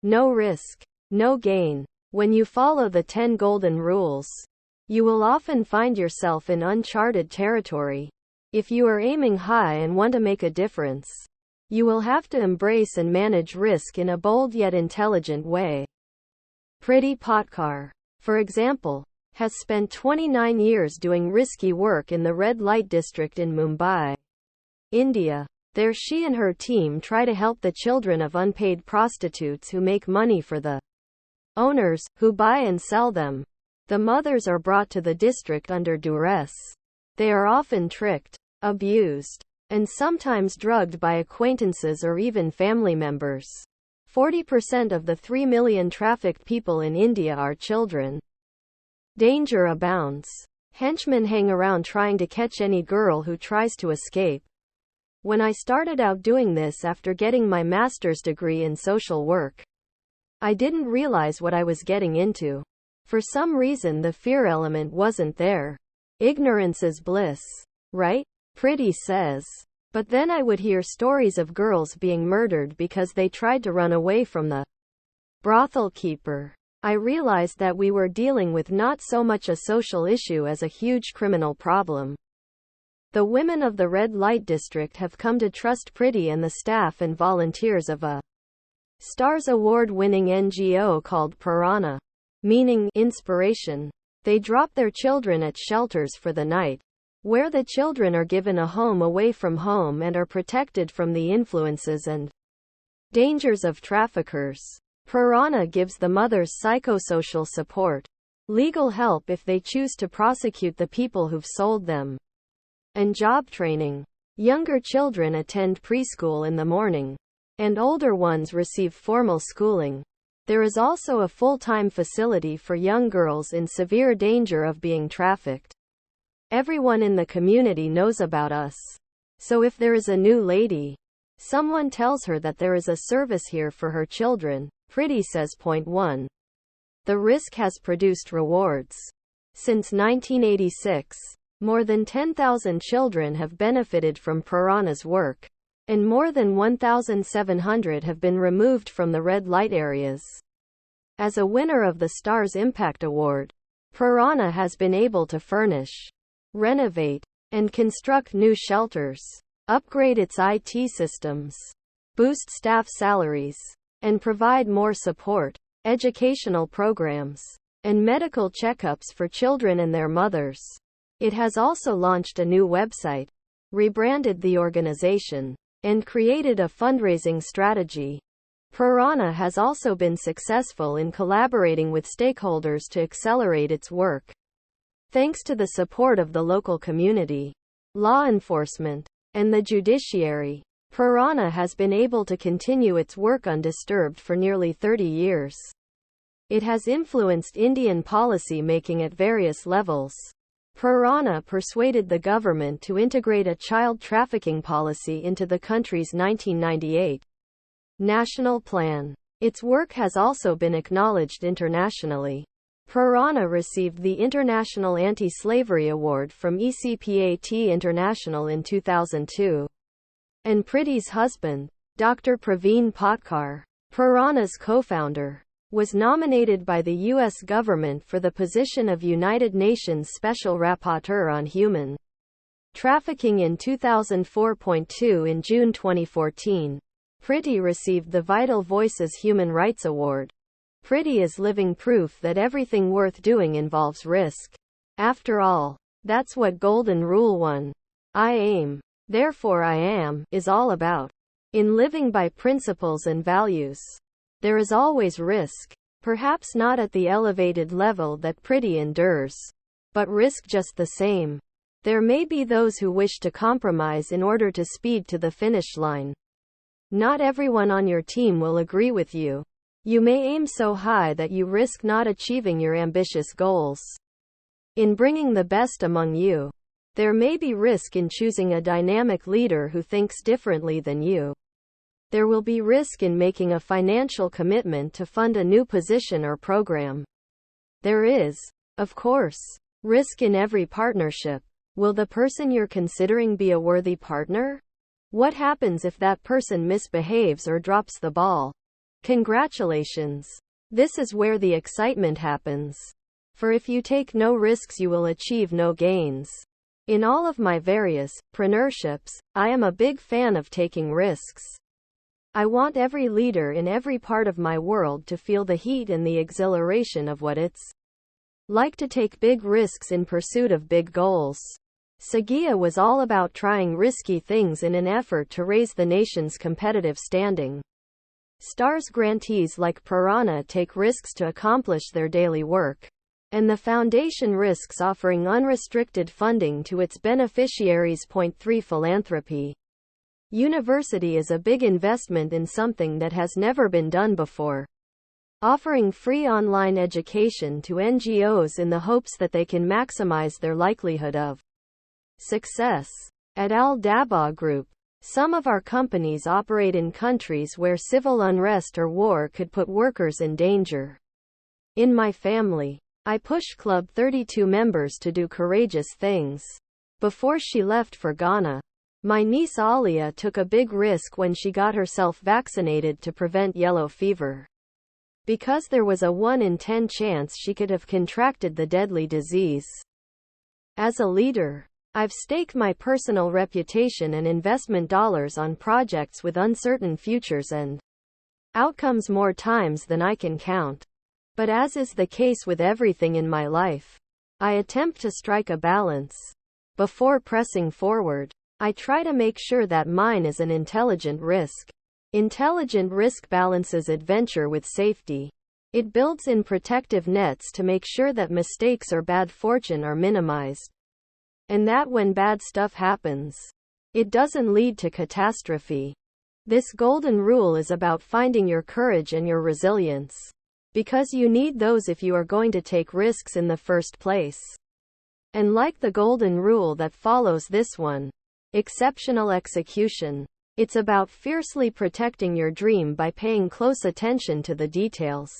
No risk, no gain. When you follow the 10 golden rules, you will often find yourself in uncharted territory. If you are aiming high and want to make a difference, you will have to embrace and manage risk in a bold yet intelligent way. Priti Patkar, for example, has spent 29 years doing risky work in the red light district in Mumbai, India. There she and her team try to help the children of unpaid prostitutes who make money for the owners, who buy and sell them. The mothers are brought to the district under duress. They are often tricked, abused, and sometimes drugged by acquaintances or even family members. 40% of the 3 million trafficked people in India are children. Danger abounds. Henchmen hang around trying to catch any girl who tries to escape. When I started out doing this after getting my master's degree in social work, I didn't realize what I was getting into. For some reason the fear element wasn't there. Ignorance is bliss, right? Priti says. But then I would hear stories of girls being murdered because they tried to run away from the brothel keeper. I realized that we were dealing with not so much a social issue as a huge criminal problem. The women of the red light district have come to trust Priti and the staff and volunteers of a Stars award-winning NGO called Prana, meaning inspiration. They drop their children at shelters for the night, where the children are given a home away from home and are protected from the influences and dangers of traffickers. Prana gives the mothers psychosocial support, legal help if they choose to prosecute the people who've sold them, and job training. Younger children attend preschool in the morning, and older ones receive formal schooling. There is also a full-time facility for young girls in severe danger of being trafficked. Everyone in the community knows about us. So if there is a new lady, someone tells her that there is a service here for her children. Priti says. Point 1. The risk has produced rewards. Since 1986, more than 10,000 children have benefited from Prana's work, and more than 1,700 have been removed from the red light areas. As a winner of the Stars Impact Award, Prana has been able to furnish, renovate, and construct new shelters, upgrade its IT systems, boost staff salaries, and provide more support, educational programs, and medical checkups for children and their mothers. It has also launched a new website, rebranded the organization, and created a fundraising strategy. Prana has also been successful in collaborating with stakeholders to accelerate its work. Thanks to the support of the local community, law enforcement, and the judiciary, Prana has been able to continue its work undisturbed for nearly 30 years. It has influenced Indian policy making at various levels. Prana persuaded the government to integrate a child trafficking policy into the country's 1998 national plan. Its work has also been acknowledged internationally. Prana received the International Anti-Slavery Award from ECPAT International in 2002. And Priti's husband, Dr. Priti Patkar, Prana's co-founder, was nominated by the U.S. government for the position of United Nations Special Rapporteur on Human Trafficking in 2004.2. In June 2014, Priti received the Vital Voices Human Rights Award. Priti is living proof that everything worth doing involves risk. After all, that's what Golden Rule 1, I aim, therefore I am, is all about. In living by principles and values, there is always risk, perhaps not at the elevated level that Priti endures, but risk just the same. There may be those who wish to compromise in order to speed to the finish line. Not everyone on your team will agree with you. You may aim so high that you risk not achieving your ambitious goals. In bringing the best among you, there may be risk in choosing a dynamic leader who thinks differently than you. There will be risk in making a financial commitment to fund a new position or program. There is, of course, risk in every partnership. Will the person you're considering be a worthy partner? What happens if that person misbehaves or drops the ball? Congratulations. This is where the excitement happens. For if you take no risks, you will achieve no gains. In all of my various preneurships, I am a big fan of taking risks. I want every leader in every part of my world to feel the heat and the exhilaration of what it's like to take big risks in pursuit of big goals. Sagia was all about trying risky things in an effort to raise the nation's competitive standing. STARS grantees like Piranha take risks to accomplish their daily work, and the foundation risks offering unrestricted funding to its beneficiaries. 3 Philanthropy. University is a big investment in something that has never been done before. Offering free online education to NGOs in the hopes that they can maximize their likelihood of success. At Al Dabaa Group, some of our companies operate in countries where civil unrest or war could put workers in danger. In my family, I push Club 32 members to do courageous things. Before she left for Ghana, my niece Alia took a big risk when she got herself vaccinated to prevent yellow fever. Because there was a 1 in 10 chance she could have contracted the deadly disease. As a leader, I've staked my personal reputation and investment dollars on projects with uncertain futures and outcomes more times than I can count. But as is the case with everything in my life, I attempt to strike a balance. Before pressing forward, I try to make sure that mine is an intelligent risk. Intelligent risk balances adventure with safety. It builds in protective nets to make sure that mistakes or bad fortune are minimized. And that when bad stuff happens, it doesn't lead to catastrophe. This golden rule is about finding your courage and your resilience. Because you need those if you are going to take risks in the first place. And like the golden rule that follows this one, exceptional execution, it's about fiercely protecting your dream by paying close attention to the details.